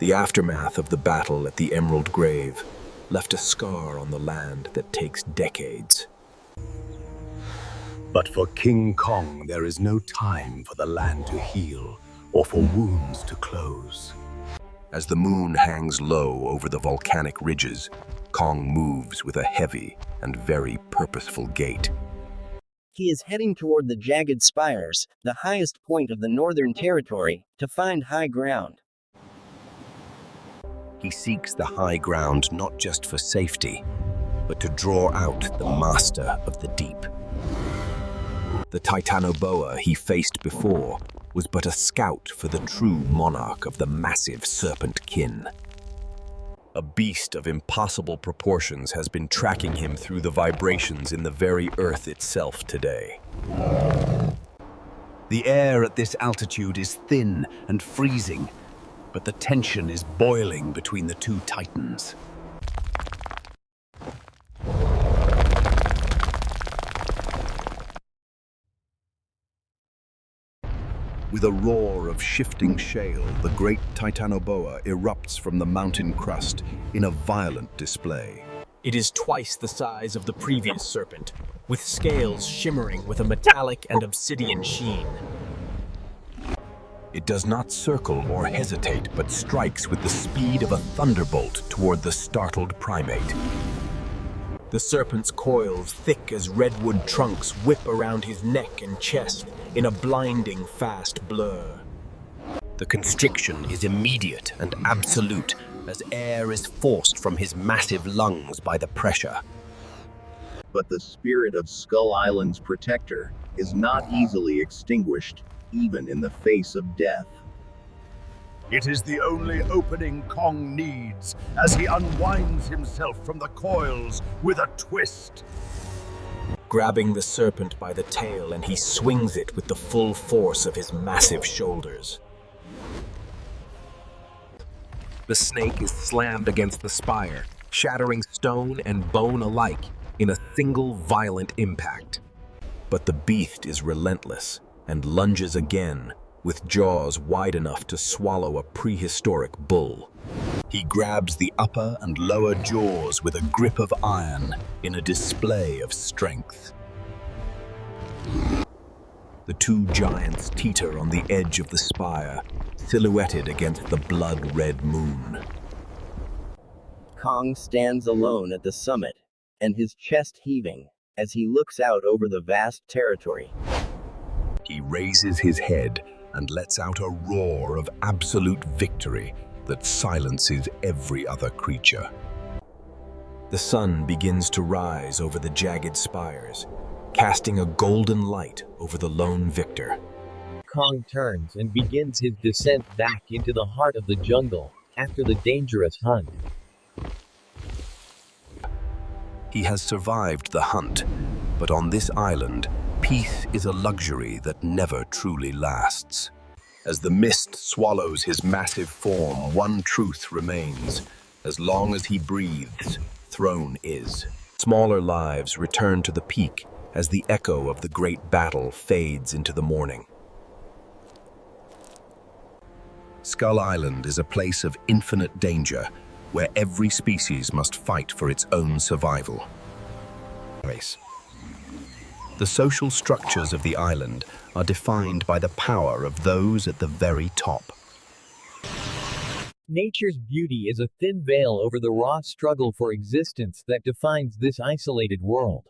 The aftermath of the battle at the Emerald Grave left a scar on the land that takes decades. But for King Kong, there is no time for the land to heal or for wounds to close. As the moon hangs low over the volcanic ridges, Kong moves with a heavy and very purposeful gait. He is heading toward the jagged spires, the highest point of the Northern Territory, to find high ground. He seeks the high ground not just for safety, but to draw out the master of the deep. The Titanoboa he faced before was but a scout for the true monarch of the massive serpent kin. A beast of impossible proportions has been tracking him through the vibrations in the very earth itself today. The air at this altitude is thin and freezing, but the tension is boiling between the two titans. With a roar of shifting shale, the great Titanoboa erupts from the mountain crust in a violent display. It is twice the size of the previous serpent, with scales shimmering with a metallic and obsidian sheen. It does not circle or hesitate, but strikes with the speed of a thunderbolt toward the startled primate. The serpent's coils, thick as redwood trunks, whip around his neck and chest in a blinding fast blur. The constriction is immediate and absolute as air is forced from his massive lungs by the pressure. But the spirit of Skull Island's protector is not easily extinguished, even in the face of death. It is the only opening Kong needs as he unwinds himself from the coils with a twist. Grabbing the serpent by the tail, and he swings it with the full force of his massive shoulders. The snake is slammed against the spire, shattering stone and bone alike in a single violent impact. But the beast is relentless and lunges again, with jaws wide enough to swallow a prehistoric bull. He grabs the upper and lower jaws with a grip of iron in a display of strength. The two giants teeter on the edge of the spire, silhouetted against the blood-red moon. Kong stands alone at the summit, and his chest heaving, as he looks out over the vast territory. He raises his head and lets out a roar of absolute victory that silences every other creature. The sun begins to rise over the jagged spires, casting a golden light over the lone victor. Kong turns and begins his descent back into the heart of the jungle after the dangerous hunt. He has survived the hunt, but on this island, peace is a luxury that never truly lasts. As the mist swallows his massive form, one truth remains. As long as he breathes, throne is. Smaller lives return to the peak as the echo of the great battle fades into the morning. Skull Island is a place of infinite danger, where every species must fight for its own survival. The social structures of the island are defined by the power of those at the very top. Nature's beauty is a thin veil over the raw struggle for existence that defines this isolated world.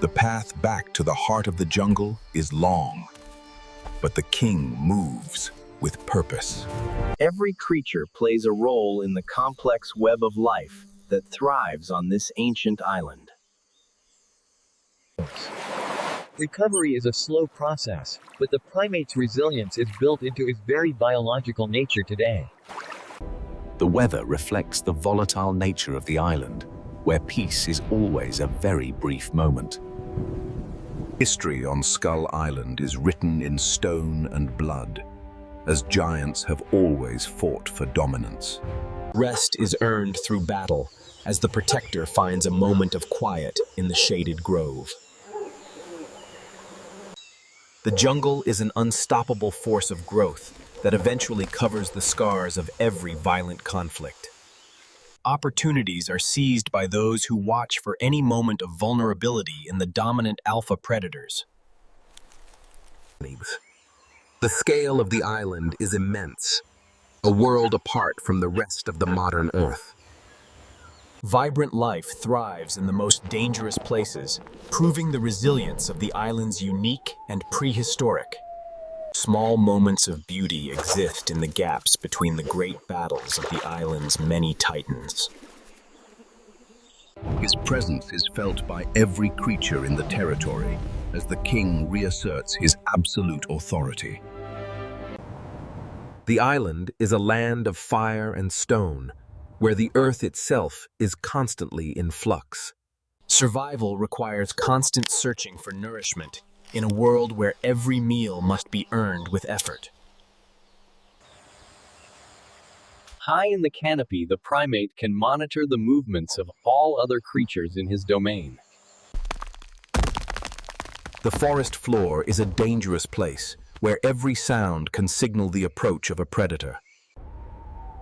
The path back to the heart of the jungle is long, but the king moves with purpose. Every creature plays a role in the complex web of life that thrives on this ancient island. Recovery is a slow process, but the primate's resilience is built into his very biological nature today. The weather reflects the volatile nature of the island, where peace is always a very brief moment. History on Skull Island is written in stone and blood, as giants have always fought for dominance. Rest is earned through battle, as the protector finds a moment of quiet in the shaded grove. The jungle is an unstoppable force of growth, that eventually covers the scars of every violent conflict. Opportunities are seized by those who watch for any moment of vulnerability in the dominant alpha predators. The scale of the island is immense, a world apart from the rest of the modern Earth. Vibrant life thrives in the most dangerous places, proving the resilience of the island's unique and prehistoric. Small moments of beauty exist in the gaps between the great battles of the island's many titans. His presence is felt by every creature in the territory as the king reasserts his absolute authority. The island is a land of fire and stone, where the earth itself is constantly in flux. Survival requires constant searching for nourishment in a world where every meal must be earned with effort. High in the canopy, the primate can monitor the movements of all other creatures in his domain. The forest floor is a dangerous place, where every sound can signal the approach of a predator.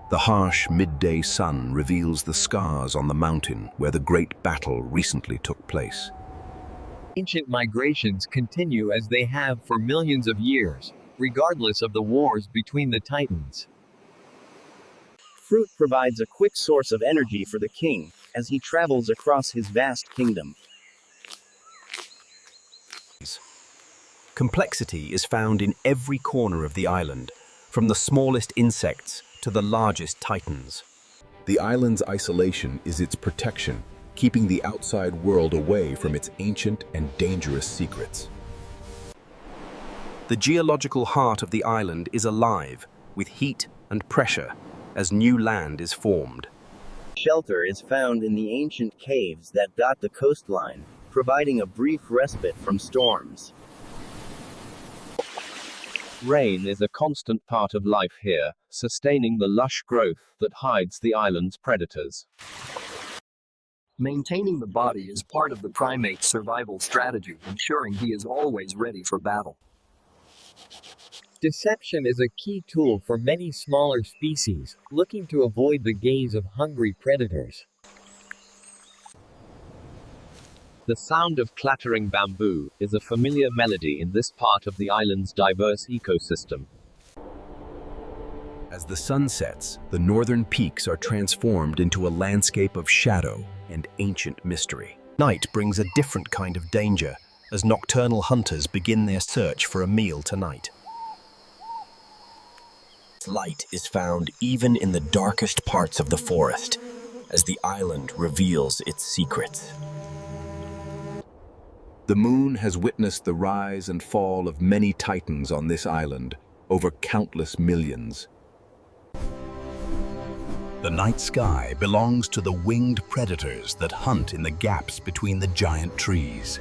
The harsh midday sun reveals the scars on the mountain where the great battle recently took place. Ancient migrations continue as they have for millions of years, regardless of the wars between the titans. Fruit provides a quick source of energy for the king as he travels across his vast kingdom. Complexity is found in every corner of the island, from the smallest insects to the largest titans. The island's isolation is its protection, keeping the outside world away from its ancient and dangerous secrets. The geological heart of the island is alive, with heat and pressure, as new land is formed. Shelter is found in the ancient caves that dot the coastline, providing a brief respite from storms. Rain is a constant part of life here, sustaining the lush growth that hides the island's predators. Maintaining the body is part of the primate's survival strategy, ensuring he is always ready for battle. Deception is a key tool for many smaller species, looking to avoid the gaze of hungry predators. The sound of clattering bamboo is a familiar melody in this part of the island's diverse ecosystem. As the sun sets, the northern peaks are transformed into a landscape of shadow and ancient mystery. Night brings a different kind of danger, as nocturnal hunters begin their search for a meal tonight. Light is found even in the darkest parts of the forest, as the island reveals its secrets. The moon has witnessed the rise and fall of many titans on this island, over countless millions. The night sky belongs to the winged predators that hunt in the gaps between the giant trees.